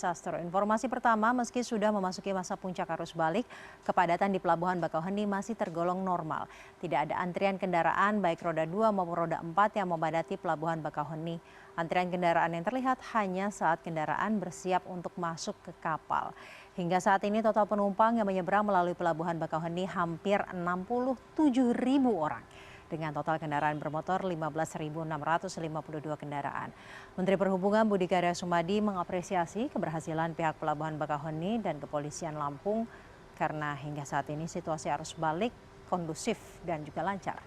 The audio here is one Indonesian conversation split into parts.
Sastro. Informasi pertama, meski sudah memasuki masa puncak arus balik, kepadatan di Pelabuhan Bakauheni masih tergolong normal. Tidak ada antrian kendaraan baik roda 2 maupun roda 4 yang memadati Pelabuhan Bakauheni. Antrian kendaraan yang terlihat hanya saat kendaraan bersiap untuk masuk ke kapal. Hingga saat ini total penumpang yang menyeberang melalui Pelabuhan Bakauheni hampir 67.000 orang. Dengan total kendaraan bermotor 15.652 kendaraan. Menteri Perhubungan Budi Karya Sumadi mengapresiasi keberhasilan pihak Pelabuhan Bakauheni dan Kepolisian Lampung karena hingga saat ini situasi arus balik kondusif dan juga lancar.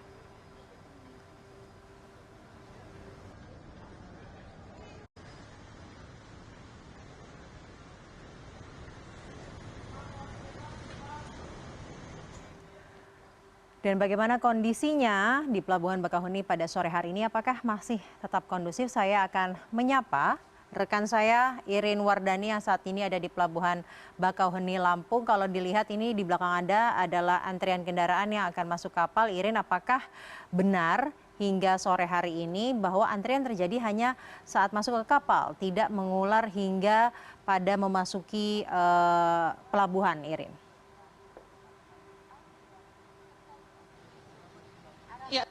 Dan bagaimana kondisinya di Pelabuhan Bakauheni pada sore hari ini? Apakah masih tetap kondusif? Saya akan menyapa rekan saya Irin Wardani yang saat ini ada di Pelabuhan Bakauheni Lampung. Kalau dilihat ini di belakang Anda adalah antrian kendaraan yang akan masuk kapal. Irin, apakah benar hingga sore hari ini bahwa antrian terjadi hanya saat masuk ke kapal, tidak mengular hingga pada memasuki pelabuhan, Irin? Ya,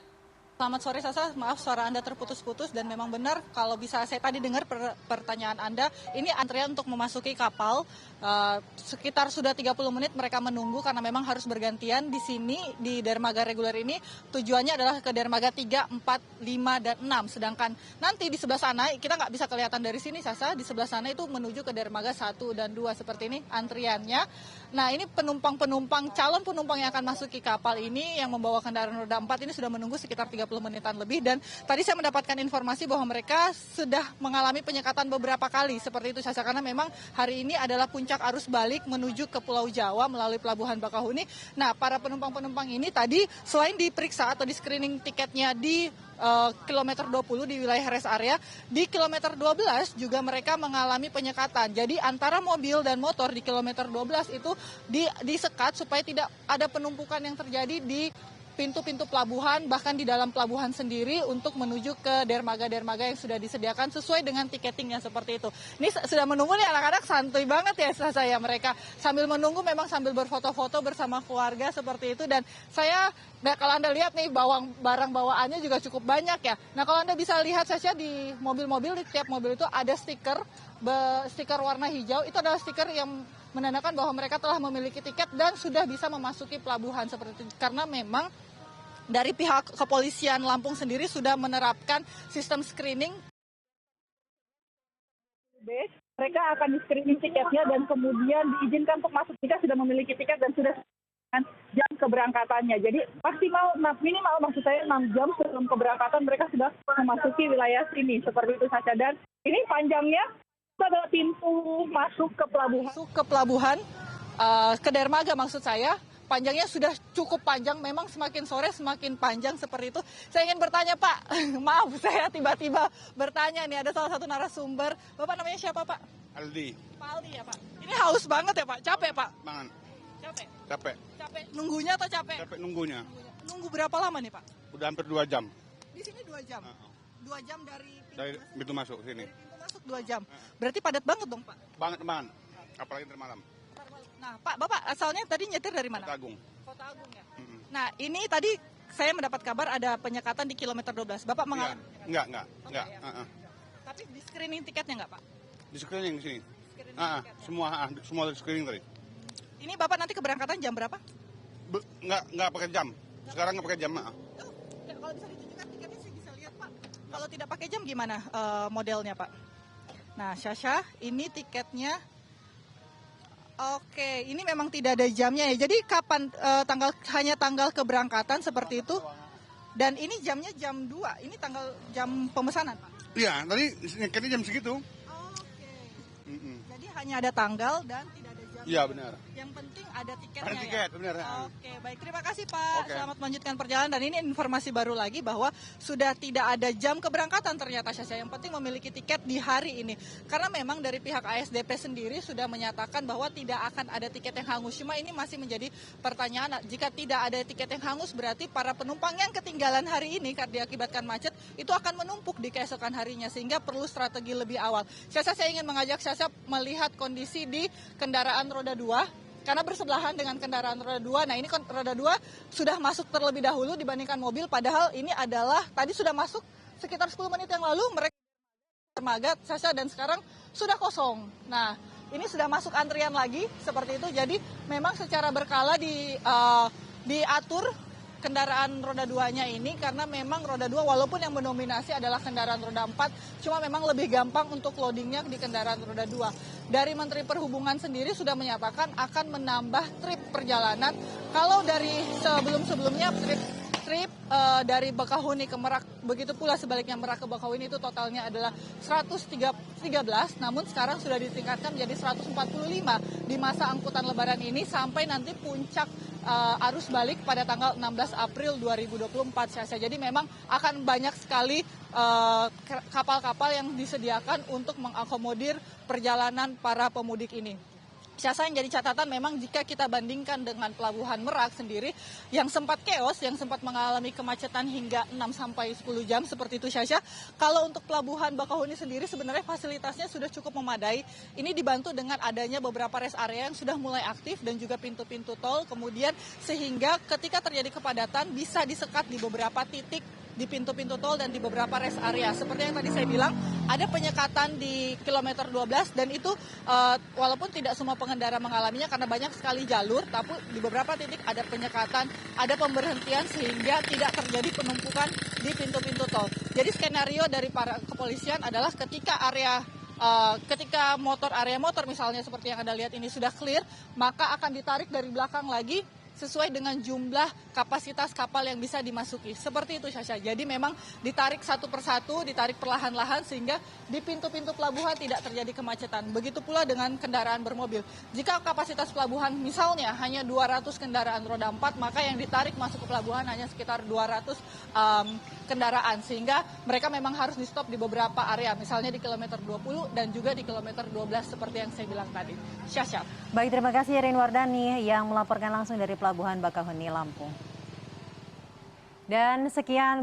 selamat sore Sasa. Maaf suara Anda terputus-putus dan memang benar kalau bisa saya tadi dengar pertanyaan Anda, ini antrian untuk memasuki kapal sekitar sudah 30 menit mereka menunggu karena memang harus bergantian di sini di dermaga reguler ini tujuannya adalah ke dermaga 3, 4, 5, dan 6. Sedangkan nanti di sebelah sana kita nggak bisa kelihatan dari sini Sasa, di sebelah sana itu menuju ke dermaga 1 dan 2 seperti ini antriannya. Nah ini calon penumpang yang akan masuk ke kapal ini yang membawa kendaraan roda 4 ini sudah menunggu sekitar 30 menitan lebih dan tadi saya mendapatkan informasi bahwa mereka sudah mengalami penyekatan beberapa kali seperti itu Sasa karena memang hari ini adalah puncak arus balik menuju ke Pulau Jawa melalui Pelabuhan Bakauheni. Nah para penumpang-penumpang ini tadi selain diperiksa atau di screening tiketnya di kilometer 20 di wilayah rest area, di kilometer 12 juga mereka mengalami penyekatan. Jadi antara mobil dan motor di kilometer 12 itu disekat supaya tidak ada penumpukan yang terjadi di pintu-pintu pelabuhan, bahkan di dalam pelabuhan sendiri untuk menuju ke dermaga-dermaga yang sudah disediakan sesuai dengan tiketingnya seperti itu. Ini sudah menunggu nih anak-anak santuy banget ya saya mereka sambil menunggu memang sambil berfoto-foto bersama keluarga seperti itu dan kalau Anda lihat nih barang bawaannya juga cukup banyak ya. Nah kalau Anda bisa lihat saja di mobil-mobil, di tiap mobil itu ada stiker warna hijau, itu adalah stiker yang menandakan bahwa mereka telah memiliki tiket dan sudah bisa memasuki pelabuhan seperti itu. Karena memang dari pihak kepolisian Lampung sendiri sudah menerapkan sistem screening. Mereka akan di-screening tiketnya dan kemudian diizinkan untuk masuk jika sudah memiliki tiket dan sudah jam keberangkatannya. Jadi minimal maksud saya 6 jam sebelum keberangkatan mereka sudah memasuki wilayah sini seperti itu saja. Dan ini panjangnya itu adalah pintu masuk ke pelabuhan. Ke dermaga maksud saya, panjangnya sudah cukup panjang, memang semakin sore semakin panjang seperti itu. Saya ingin bertanya Pak, maaf saya tiba-tiba bertanya nih, ada salah satu narasumber, Bapak namanya siapa Pak? Aldi. Pak Aldi ya Pak, ini haus banget ya Pak, capek Pak? Banget. Capek nunggunya atau capek? Capek nunggunya. Nunggu berapa lama nih Pak? Udah hampir 2 jam. Di sini 2 jam? 2 jam dari pintu masuk sini. Dari pintu masuk 2 jam, berarti padat banget dong Pak? Banget, apalagi ntar malam. Nah Pak, Bapak asalnya tadi nyetir dari mana? Kota Agung. Kota Agung ya? Nah ini tadi saya mendapat kabar ada penyekatan di kilometer 12. Bapak mengalami? Enggak. Ya. Tapi di screening tiketnya nggak Pak? Di screening di sini. Semua di screening tadi. Ini Bapak nanti keberangkatan jam berapa? Enggak pakai jam. Sekarang enggak pakai jam. Kalau bisa ditunjukkan tiketnya sih bisa lihat Pak. Kalau tidak pakai jam gimana modelnya Pak? Nah Syasha, ini tiketnya. Oke, ini memang tidak ada jamnya ya. Jadi kapan hanya tanggal keberangkatan seperti itu. Dan ini jamnya jam 2. Ini jam pemesanan, Pak. Iya, tadi nyeketnya jam segitu. Oke. Jadi hanya ada tanggal dan tidak ada jam. Iya benar. Yang penting ada tiketnya Ada tiket, ya? benar. Oke, baik. Terima kasih Pak. Oke. Selamat melanjutkan perjalanan. Dan ini informasi baru lagi bahwa sudah tidak ada jam keberangkatan ternyata Syasha. Yang penting memiliki tiket di hari ini. Karena memang dari pihak ASDP sendiri sudah menyatakan bahwa tidak akan ada tiket yang hangus. Cuma ini masih menjadi pertanyaan. Jika tidak ada tiket yang hangus berarti para penumpang yang ketinggalan hari ini karena diakibatkan macet itu akan menumpuk di keesokan harinya. Sehingga perlu strategi lebih awal. Syasha, saya ingin mengajak Syasha melihat kondisi di kendaraan roda 2 karena bersebelahan dengan kendaraan roda 2. Nah, ini roda 2 sudah masuk terlebih dahulu dibandingkan mobil, padahal ini adalah tadi sudah masuk sekitar 10 menit yang lalu mereka dermaga Syasha dan sekarang sudah kosong. Nah, ini sudah masuk antrian lagi seperti itu. Jadi memang secara berkala diatur kendaraan roda 2-nya ini karena memang roda 2 walaupun yang mendominasi adalah kendaraan roda 4, cuma memang lebih gampang untuk loadingnya di kendaraan roda 2. Dari Menteri Perhubungan sendiri sudah menyatakan akan menambah trip perjalanan. Kalau dari sebelum-sebelumnya trip dari Bakahuni ke Merak, begitu pula sebaliknya Merak ke Bakahuni itu totalnya adalah 113, namun sekarang sudah ditingkatkan menjadi 145 di masa angkutan lebaran ini sampai nanti puncak arus balik pada tanggal 16 April 2024 Syasha. Jadi memang akan banyak sekali kapal-kapal yang disediakan untuk mengakomodir perjalanan para pemudik ini. Syasha, yang jadi catatan memang jika kita bandingkan dengan Pelabuhan Merak sendiri yang sempat chaos, yang sempat mengalami kemacetan hingga 6-10 jam seperti itu Syasha. Kalau untuk Pelabuhan Bakahuni sendiri sebenarnya fasilitasnya sudah cukup memadai. Ini dibantu dengan adanya beberapa rest area yang sudah mulai aktif dan juga pintu-pintu tol. Kemudian sehingga ketika terjadi kepadatan bisa disekat di beberapa titik di pintu-pintu tol dan di beberapa rest area. Seperti yang tadi saya bilang, ada penyekatan di kilometer 12 dan itu walaupun tidak semua pengendara mengalaminya karena banyak sekali jalur, tapi di beberapa titik ada penyekatan, ada pemberhentian sehingga tidak terjadi penumpukan di pintu-pintu tol. Jadi skenario dari para kepolisian adalah ketika ketika area motor misalnya seperti yang Anda lihat ini sudah clear, maka akan ditarik dari belakang lagi sesuai dengan jumlah kapasitas kapal yang bisa dimasuki. Seperti itu Syasha. Jadi memang ditarik satu persatu, ditarik perlahan-lahan sehingga di pintu-pintu pelabuhan tidak terjadi kemacetan. Begitu pula dengan kendaraan bermobil. Jika kapasitas pelabuhan misalnya hanya 200 kendaraan roda 4, maka yang ditarik masuk ke pelabuhan hanya sekitar 200 kendaraan. Sehingga mereka memang harus di stop di beberapa area. Misalnya di kilometer 20 dan juga di kilometer 12 seperti yang saya bilang tadi. Syasha. Baik, terima kasih Rin Wardani yang melaporkan langsung dari Pelabuhan Bakahuni, Lampung. Dan sekian